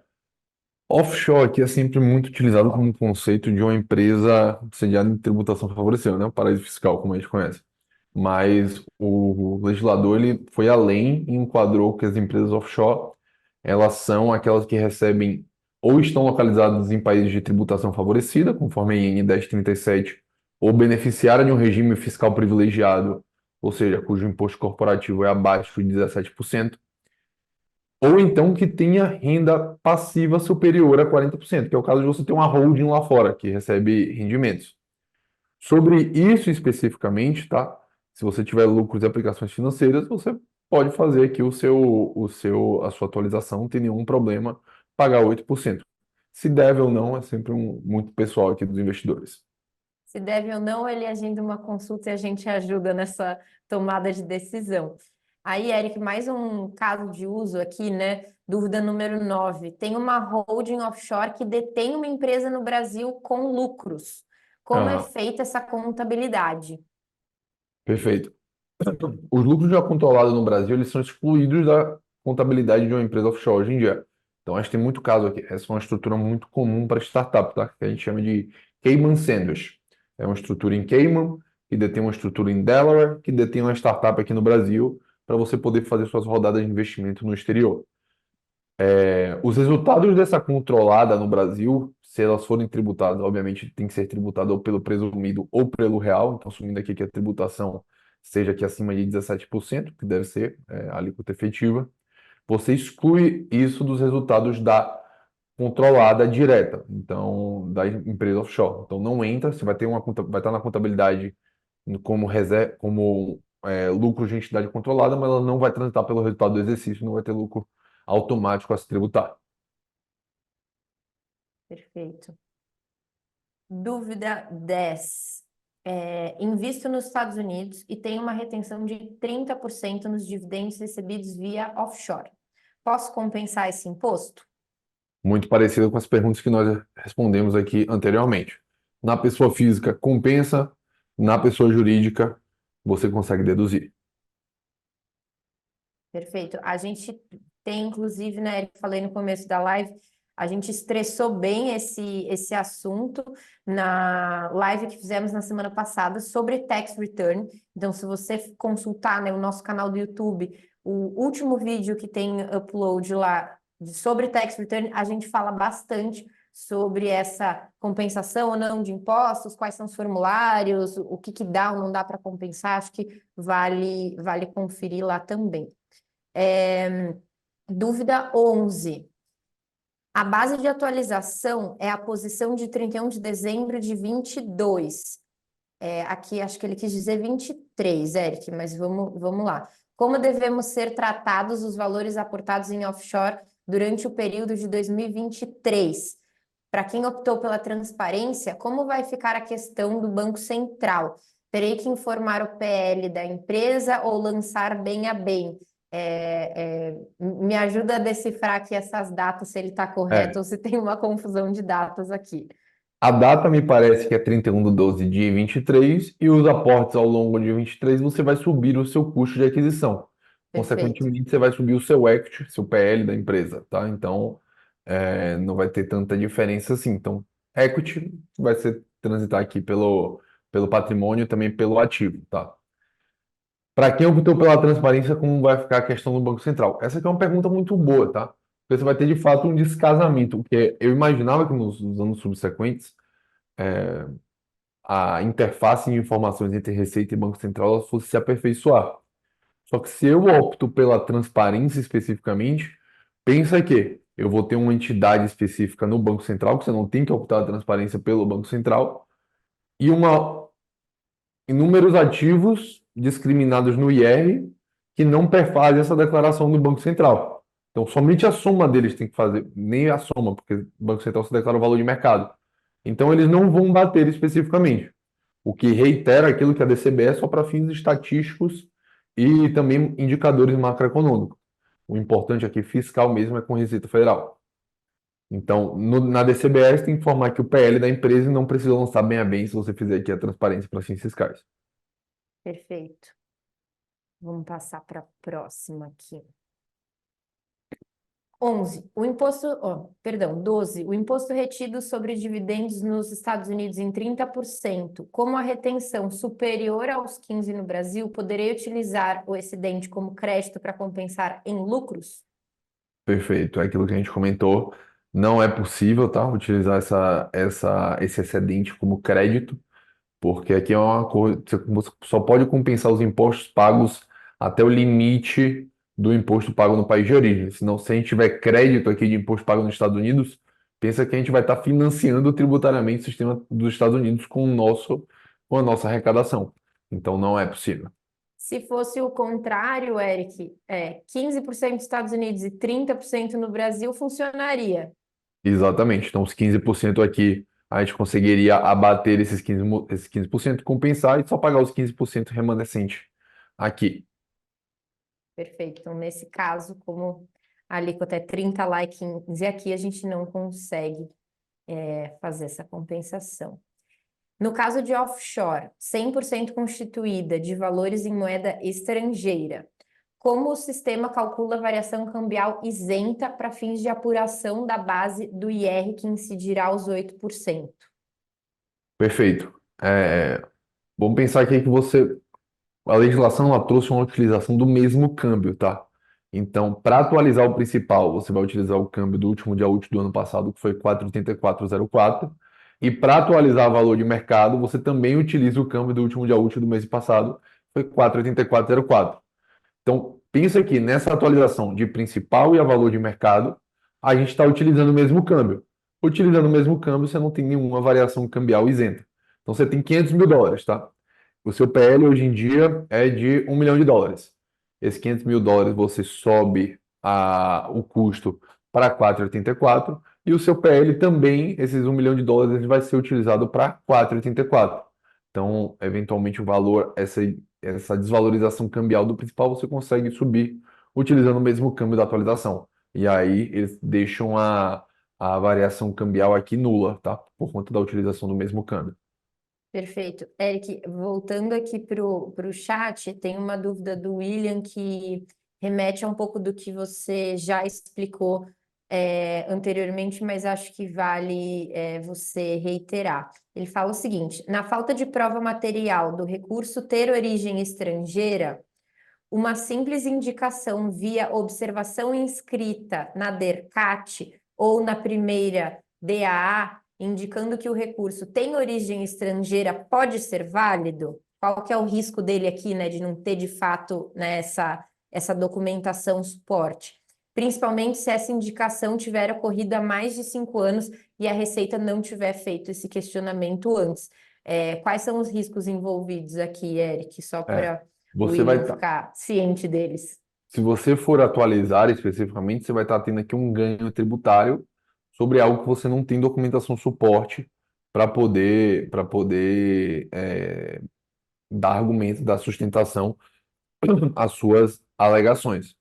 Offshore aqui é sempre muito utilizado como conceito de uma empresa sediada em tributação favorecida, né? Um paraíso fiscal, como a gente conhece. Mas o legislador ele foi além e enquadrou que as empresas offshore elas são aquelas que recebem ou estão localizadas em países de tributação favorecida, conforme a IN 1037, ou beneficiária de um regime fiscal privilegiado, ou seja, cujo imposto corporativo é abaixo de 17%, ou então que tenha renda passiva superior a 40%, que é o caso de você ter uma holding lá fora, que recebe rendimentos. Sobre isso especificamente, tá? Se você tiver lucros e aplicações financeiras, você pode fazer aqui a sua atualização, não tem nenhum problema pagar 8%. Se deve ou não, é sempre muito pessoal aqui dos investidores. Se deve ou não, ele agenda uma consulta e a gente ajuda nessa tomada de decisão. Aí, Eric, mais um caso de uso aqui, né? Dúvida número 9. Tem uma holding offshore que detém uma empresa no Brasil com lucros. Como é Ah, feita essa contabilidade? perfeito. Os lucros já controlados no Brasil, eles são excluídos da contabilidade de uma empresa offshore hoje em dia. Então, acho que tem muito caso aqui. Essa é uma estrutura muito comum para startup, tá? Que a gente chama de Cayman Sandwich. É uma estrutura em Cayman, que detém uma estrutura em Delaware, que detém uma startup aqui no Brasil, para você poder fazer suas rodadas de investimento no exterior. Os resultados dessa controlada no Brasil, se elas forem tributadas, obviamente tem que ser tributada ou pelo presumido ou pelo real, então assumindo aqui que a tributação seja aqui acima de 17%, que deve ser a alíquota efetiva, você exclui isso dos resultados da controlada direta, então da empresa offshore. Então não entra, você vai ter vai estar na contabilidade como reserva, como lucro de entidade controlada, mas ela não vai transitar pelo resultado do exercício, não vai ter lucro automático a se tributar. Perfeito. Dúvida 10. Invisto nos Estados Unidos e tenho uma retenção de 30% nos dividendos recebidos via offshore. Posso compensar esse imposto? Muito parecido com as perguntas que nós respondemos aqui anteriormente. Na pessoa física, compensa, na pessoa jurídica, você consegue deduzir. Perfeito. A gente tem, inclusive, né, Eric, falei no começo da live, a gente estressou bem esse assunto na live que fizemos na semana passada sobre tax return. Então, se você consultar, né, o nosso canal do YouTube, o último vídeo que tem upload lá sobre tax return, a gente fala bastante sobre essa compensação ou não de impostos, quais são os formulários, o que que dá ou não dá para compensar. Acho que vale conferir lá também. Dúvida 11. A base de atualização é a posição de 31 de dezembro de 22. Aqui acho que ele quis dizer 23, Eric, mas vamos lá. Como devemos ser tratados os valores aportados em offshore durante o período de 2023? Para quem optou pela transparência, como vai ficar a questão do Banco Central? Terei que informar o PL da empresa ou lançar bem a bem? Me ajuda a decifrar aqui essas datas, se ele está correto É, ou se tem uma confusão de datas aqui. a data me parece que é 31 de 12 de 23 e os aportes ao longo de 23 você vai subir o seu custo de aquisição. Perfeito, Consequentemente, você vai subir o seu equity, seu PL da empresa, tá? Então, não vai ter tanta diferença assim. Então, equity vai ser transitar aqui pelo patrimônio, também pelo ativo, tá? Para quem optou pela transparência, como vai ficar a questão do Banco Central? Essa aqui é uma pergunta muito boa, tá? Porque você vai ter de fato um descasamento, porque eu imaginava que nos anos subsequentes a interface de informações entre Receita e Banco Central ela fosse se aperfeiçoar. Só que se eu opto pela transparência especificamente, pensa que eu vou ter uma entidade específica no Banco Central, que você não tem que optar a transparência pelo Banco Central, e inúmeros ativos discriminados no IR que não perfazem essa declaração do Banco Central. Então, somente a soma deles tem que fazer, nem a soma, porque o Banco Central se declara o valor de mercado. Então, eles não vão bater especificamente. O que reitera aquilo que a DCB é só para fins estatísticos e também indicadores macroeconômicos. O importante aqui, fiscal mesmo, é com Receita Federal. Então, na DCBS tem que informar que o PL da empresa não precisa lançar bem a bem se você fizer aqui a transparência para fins fiscais. perfeito. Vamos passar para a próxima aqui. 11. O imposto, perdão, 12. O imposto retido sobre dividendos nos Estados Unidos em 30%. Como a retenção superior aos 15 no Brasil, poderei utilizar o excedente como crédito para compensar em lucros? Perfeito, é aquilo que a gente comentou. Não é possível, tá, utilizar esse excedente como crédito, porque aqui é uma coisa, você só pode compensar os impostos pagos até o limite do imposto pago no país de origem. Senão, se a gente tiver crédito aqui de imposto pago nos Estados Unidos, pensa que a gente vai estar financiando tributariamente o sistema dos Estados Unidos com a nossa arrecadação. Então, não é possível. Se fosse o contrário, Eric, 15% dos Estados Unidos e 30% no Brasil, funcionaria. Exatamente. Então, os 15% aqui, a gente conseguiria abater esses 15%, compensar e só pagar os 15% remanescente aqui. Perfeito. Então, nesse caso, como a alíquota é 30 lá e 15 aqui, a gente não consegue fazer essa compensação. No caso de offshore, 100% constituída de valores em moeda estrangeira, como o sistema calcula a variação cambial isenta para fins de apuração da base do IR que incidirá os 8%? Perfeito. Vamos pensar aqui que a legislação ela trouxe uma utilização do mesmo câmbio, tá? Então, para atualizar o principal, você vai utilizar o câmbio do último dia útil do ano passado, que foi 4,8404. E para atualizar o valor de mercado, você também utiliza o câmbio do último dia útil do mês passado, que foi 4,8404. Então, pensa que nessa atualização de principal e a valor de mercado, a gente está utilizando o mesmo câmbio. Utilizando o mesmo câmbio, você não tem nenhuma variação cambial isenta. Então, você tem 500 mil dólares, tá? O seu PL hoje em dia é de 1 milhão de dólares. Esses 500 mil dólares você sobe o custo para 4,84 e o seu PL também, esses 1 milhão de dólares, ele vai ser utilizado para 4,84. Então, eventualmente, o valor, essa desvalorização cambial do principal, você consegue subir utilizando o mesmo câmbio da atualização. E aí, eles deixam a variação cambial aqui nula, tá? Por conta da utilização do mesmo câmbio. Perfeito. Eric, voltando aqui para o chat, tem uma dúvida do William que remete a um pouco do que você já explicou anteriormente, mas acho que vale você reiterar. Ele fala o seguinte: na falta de prova material do recurso ter origem estrangeira, uma simples indicação via observação inscrita na DERCAT ou na primeira DAA, indicando que o recurso tem origem estrangeira, pode ser válido? Qual que é o risco dele aqui, né, de não ter de fato, né, essa documentação suporte? Principalmente se essa indicação tiver ocorrido há mais de 5 anos e a Receita não tiver feito esse questionamento antes. Quais são os riscos envolvidos aqui, Eric? Só É, para o você vai William estar. ficar ciente deles. Se você for atualizar especificamente, você vai estar tendo aqui um ganho tributário sobre algo que você não tem documentação suporte para poder dar argumento, dar sustentação às suas alegações.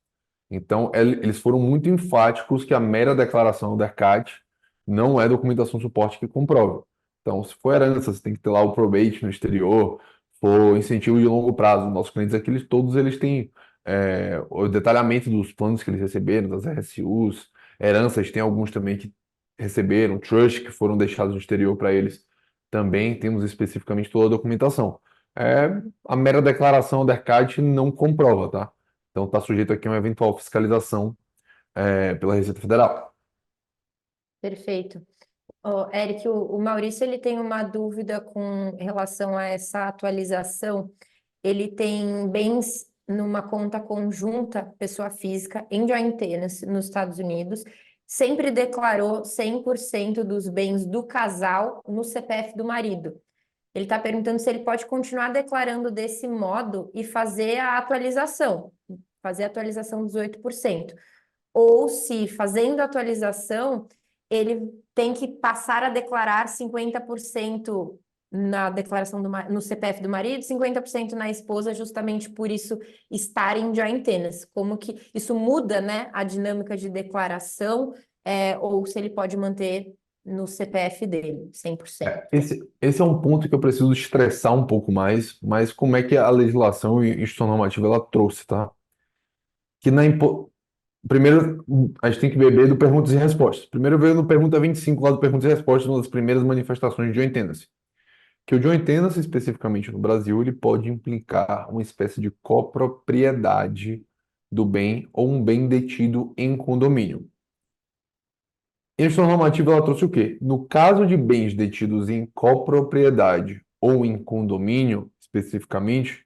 Então, eles foram muito enfáticos que a mera declaração da CAT não é documentação suporte que comprova. Então, se for herança, você tem que ter lá o probate no exterior, for incentivo de longo prazo. Nossos clientes aqui, todos eles têm o detalhamento dos planos que eles receberam, das RSUs, heranças, tem alguns também que receberam, trust que foram deixados no exterior para eles. Também temos especificamente toda a documentação. A mera declaração da CAT não comprova, tá? Então está sujeito aqui a uma eventual fiscalização pela Receita Federal. Perfeito. Eric, o Maurício ele tem uma dúvida com relação a essa atualização. Ele tem bens numa conta conjunta, pessoa física, em joint tenancy nos Estados Unidos, sempre declarou 100% dos bens do casal no CPF do marido. Ele está perguntando se ele pode continuar declarando desse modo e fazer a atualização dos 8%. Ou se, fazendo a atualização, ele tem que passar a declarar 50% na declaração no CPF do marido, 50% na esposa, justamente por isso estar em joint tenancy. Como que isso muda, né, a dinâmica de declaração, ou se ele pode manter no CPF dele, 100%. Esse é um ponto que eu preciso estressar um pouco mais, mas como é que a legislação e instituição normativa ela trouxe, tá? Que primeiro, a gente tem que beber do perguntas e respostas. Primeiro veio no pergunta 25 lá do perguntas e respostas, uma das primeiras manifestações de joint tenancy. Que o joint tenancy, especificamente no Brasil, ele pode implicar uma espécie de copropriedade do bem ou um bem detido em condomínio. A instituição normativa ela trouxe o quê? No caso de bens detidos em copropriedade ou em condomínio, especificamente,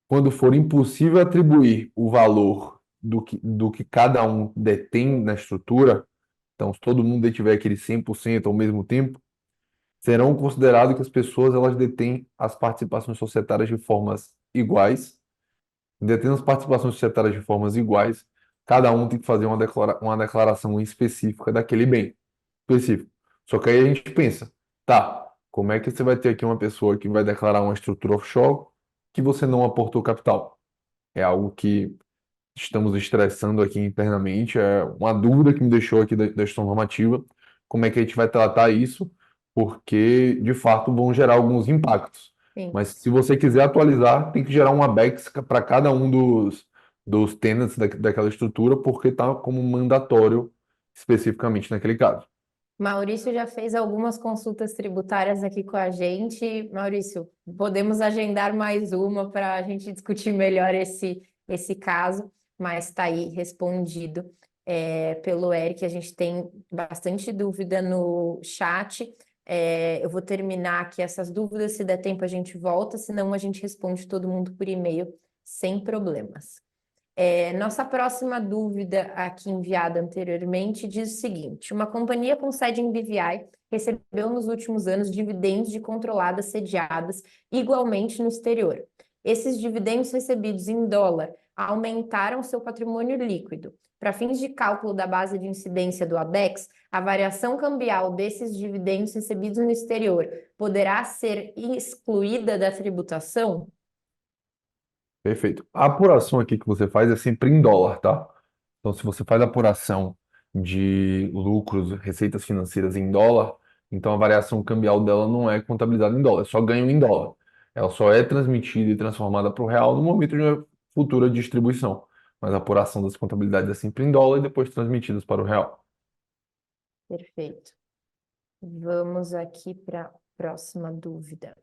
quando for impossível atribuir o valor do que cada um detém na estrutura, então se todo mundo detiver aquele 100% ao mesmo tempo, serão considerados que as pessoas elas detêm as participações societárias de formas iguais. Detendo as participações societárias de formas iguais, cada um tem que fazer uma declaração específica daquele bem específico. Só que aí a gente pensa, tá, como é que você vai ter aqui uma pessoa que vai declarar uma estrutura offshore que você não aportou capital? É algo que estamos estressando aqui internamente, é uma dúvida que me deixou aqui da gestão normativa, como é que a gente vai tratar isso, porque de fato vão gerar alguns impactos. Sim. Mas se você quiser atualizar, tem que gerar um ABEX para cada um dos tenants daquela estrutura, porque está como mandatório especificamente naquele caso. Maurício já fez algumas consultas tributárias aqui com a gente. Maurício, podemos agendar mais uma para a gente discutir melhor esse caso, mas está aí respondido pelo Eric. A gente tem bastante dúvida no chat. Eu vou terminar aqui essas dúvidas. Se der tempo, a gente volta, senão a gente responde todo mundo por e-mail sem problemas. Nossa próxima dúvida aqui enviada anteriormente diz o seguinte: uma companhia com sede em BVI recebeu nos últimos anos dividendos de controladas sediadas igualmente no exterior. Esses dividendos recebidos em dólar aumentaram seu patrimônio líquido. Para fins de cálculo da base de incidência do ABEX, a variação cambial desses dividendos recebidos no exterior poderá ser excluída da tributação? Perfeito. A apuração aqui que você faz é sempre em dólar, tá? Então, se você faz a apuração de lucros, receitas financeiras em dólar, então a variação cambial dela não é contabilizada em dólar, é só ganho em dólar. Ela só é transmitida e transformada para o real no momento de uma futura distribuição. Mas a apuração das contabilidades é sempre em dólar e depois transmitidas para o real. Perfeito. Vamos aqui para a próxima dúvida.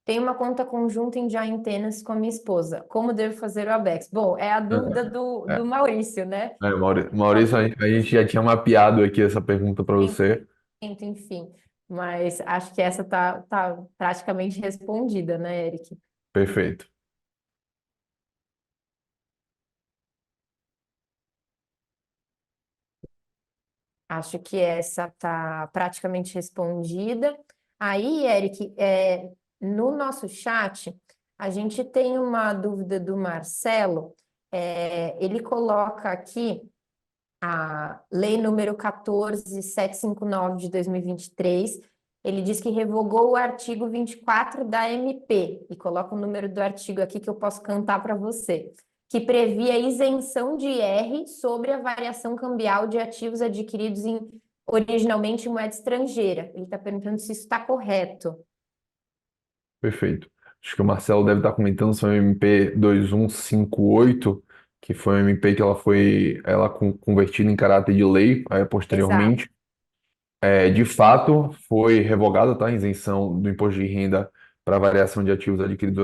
Tenho uma conta conjunta em Giant Tenants com a minha esposa. Como devo fazer o ABEX? Bom, é a dúvida do É, Maurício, né? Maurício, a gente já tinha mapeado aqui essa pergunta para você. Enfim. Mas acho que essa tá praticamente respondida, né, Eric? Perfeito. Acho que essa tá praticamente respondida. Aí, Eric, no nosso chat, a gente tem uma dúvida do Marcelo. Ele coloca aqui a lei número 14.759 de 2023, ele diz que revogou o artigo 24 da MP, e coloca o número do artigo aqui que eu posso cantar para você, que previa isenção de IR sobre a variação cambial de ativos adquiridos originalmente em moeda estrangeira. Ele está perguntando se isso está correto. Perfeito. Acho que o Marcelo deve estar comentando sobre o MP 2158, que foi uma MP que ela convertida em caráter de lei, Exato. posteriormente. De fato, foi revogada, tá, a isenção do imposto de renda para variação de ativos adquiridos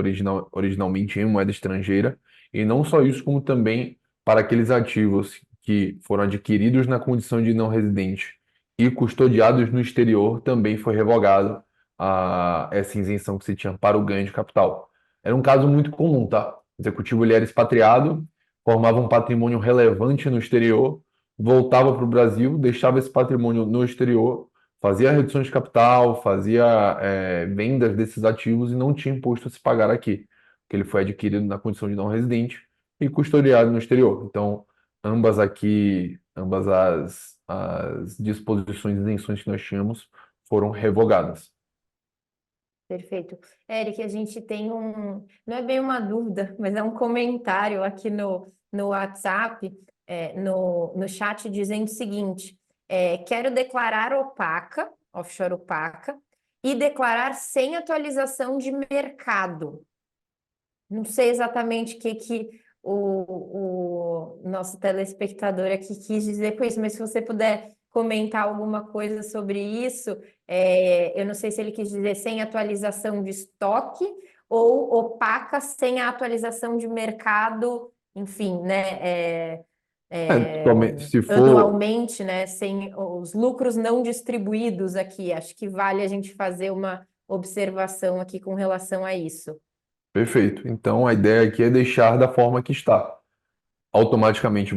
originalmente em moeda estrangeira. E não só isso, como também para aqueles ativos que foram adquiridos na condição de não residente e custodiados no exterior, também foi revogado essa isenção que se tinha para o ganho de capital. Era um caso muito comum, tá? O executivo ele era expatriado, formava um patrimônio relevante no exterior, voltava para o Brasil, deixava esse patrimônio no exterior, fazia redução de capital, fazia vendas desses ativos e não tinha imposto a se pagar aqui, porque ele foi adquirido na condição de não residente e custodiado no exterior. Então, ambas as disposições e isenções que nós tínhamos foram revogadas. Perfeito. Eric, a gente tem não é bem uma dúvida, mas é um comentário aqui no WhatsApp, no chat, dizendo o seguinte: quero declarar opaca, offshore opaca, e declarar sem atualização de mercado. Não sei exatamente o que o nosso telespectador aqui quis dizer com isso, mas se você puder comentar alguma coisa sobre isso, eu não sei se ele quis dizer sem atualização de estoque ou opaca sem a atualização de mercado, enfim, né? Se for Anualmente, né? Sem os lucros não distribuídos aqui. Acho que vale a gente fazer uma observação aqui com relação a isso. perfeito. Então, a ideia aqui é deixar da forma que está. automaticamente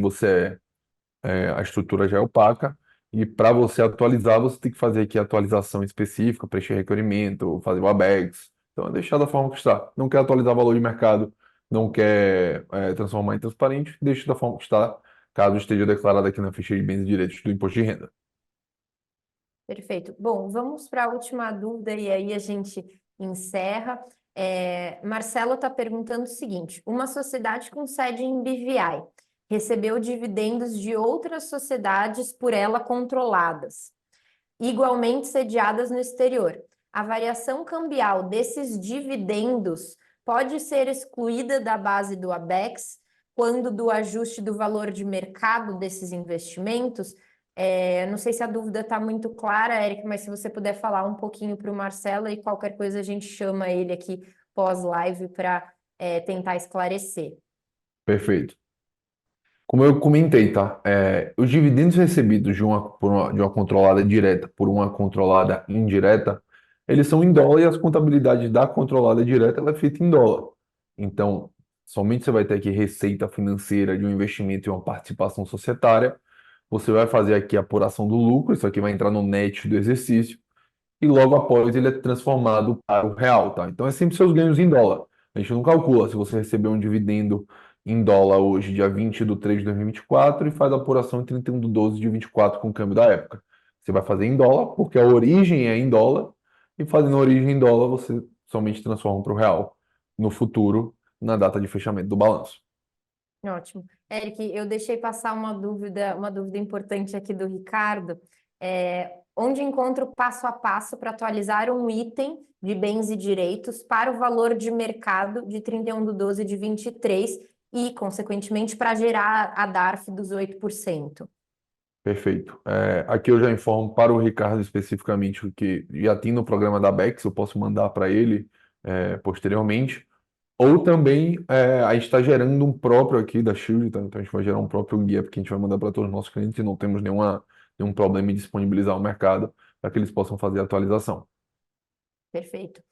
a estrutura já é opaca, e para você atualizar, você tem que fazer aqui a atualização específica, preencher requerimento, fazer o ABEX. Então, é deixar da forma que está. Não quer atualizar valor de mercado, não quer transformar em transparente, deixa da forma que está, caso esteja declarado aqui na ficha de bens e direitos do imposto de renda. Perfeito. Bom, vamos para a última dúvida e aí a gente encerra. Marcelo está perguntando o seguinte: uma sociedade com sede em BVI recebeu dividendos de outras sociedades por ela controladas, igualmente sediadas no exterior. A variação cambial desses dividendos pode ser excluída da base do ABEX quando do ajuste do valor de mercado desses investimentos? Não sei se a dúvida está muito clara, Eric, mas se você puder falar um pouquinho para o Marcelo e qualquer coisa a gente chama ele aqui pós-live para tentar esclarecer. Perfeito. Como eu comentei, tá? Os dividendos recebidos de uma controlada direta por uma controlada indireta, eles são em dólar e as contabilidades da controlada direta ela é feita em dólar. Então, somente você vai ter aqui receita financeira de um investimento em uma participação societária. Você vai fazer aqui a apuração do lucro, isso aqui vai entrar no net do exercício e logo após ele é transformado para o real, tá? Então é sempre seus ganhos em dólar. A gente não calcula se você recebeu um dividendo em dólar hoje, dia 20 de 3 de 2024, e faz a apuração em 31 de 12 de 2024 com o câmbio da época. Você vai fazer em dólar, porque a origem é em dólar, e fazendo a origem em dólar, você somente transforma para o real no futuro, na data de fechamento do balanço. Ótimo. Eric, eu deixei passar uma dúvida importante aqui do Ricardo. Onde encontro o passo a passo para atualizar um item de bens e direitos para o valor de mercado de 31 de 12 de 2023 e, consequentemente, para gerar a DARF dos 8%? Perfeito. Aqui eu já informo para o Ricardo especificamente o que já tem no programa da Bex, eu posso mandar para ele posteriormente. Ou também a gente está gerando um próprio aqui da Shield, tá? Então a gente vai gerar um próprio guia porque a gente vai mandar para todos os nossos clientes e não temos nenhum problema em disponibilizar o mercado para que eles possam fazer a atualização. Perfeito.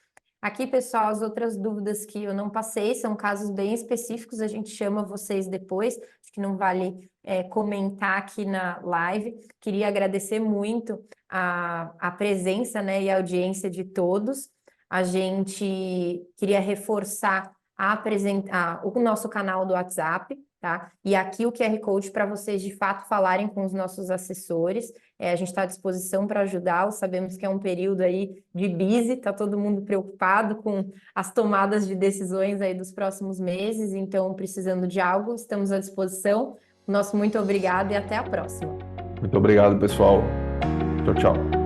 Aqui, pessoal, as outras dúvidas que eu não passei são casos bem específicos, a gente chama vocês depois, acho que não vale comentar aqui na live. Queria agradecer muito a presença, né, e a audiência de todos. A gente queria reforçar o nosso canal do WhatsApp, tá? E aqui o QR Code para vocês de fato falarem com os nossos assessores. A gente está à disposição para ajudá-los. Sabemos que é um período aí de busy, está todo mundo preocupado com as tomadas de decisões aí dos próximos meses, então precisando de algo, estamos à disposição. Nosso muito obrigado e até a próxima. Muito obrigado, pessoal. Tchau, tchau.